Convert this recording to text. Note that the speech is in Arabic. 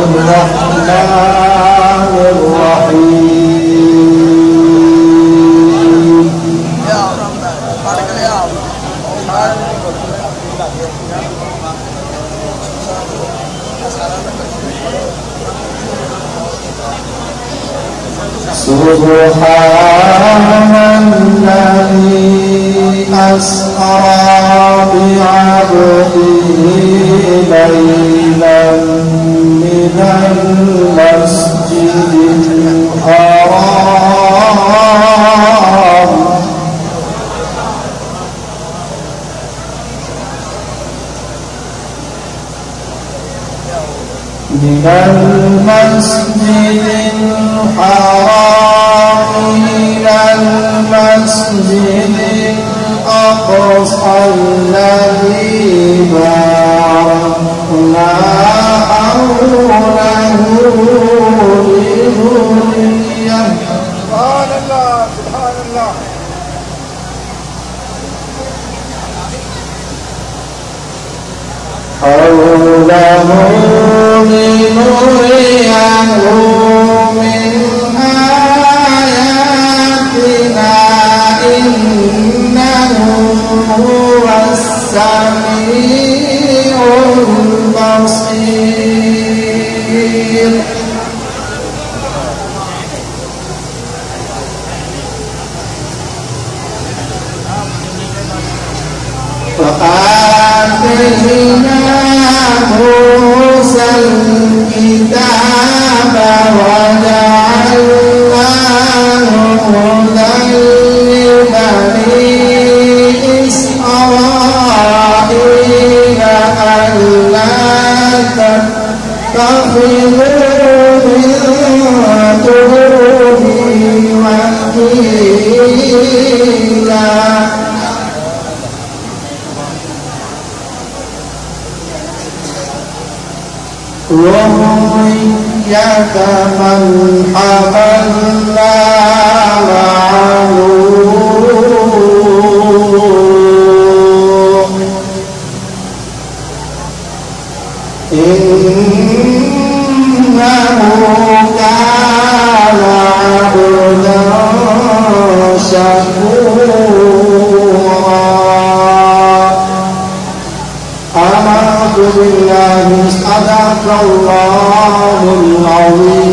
الرحمن الرحيم. سبحان الذي أسرى بعبده ليلا من المسجد الحرام إلى المسجد الأقصى الذي باركنا حوله لنريه. سبحان الله سبحان الله. حوله لنريه من آياتنا إنه هو السميع البصير. وآتينا موسى الكتاب وجعلناه هدى لبني إسرائيل ألا تتخذوا من دوني وكيلا. ذرية من حملنا مع نوح إنه كان عبدا شكورا. أعوذ بالله صدق الله العظيم.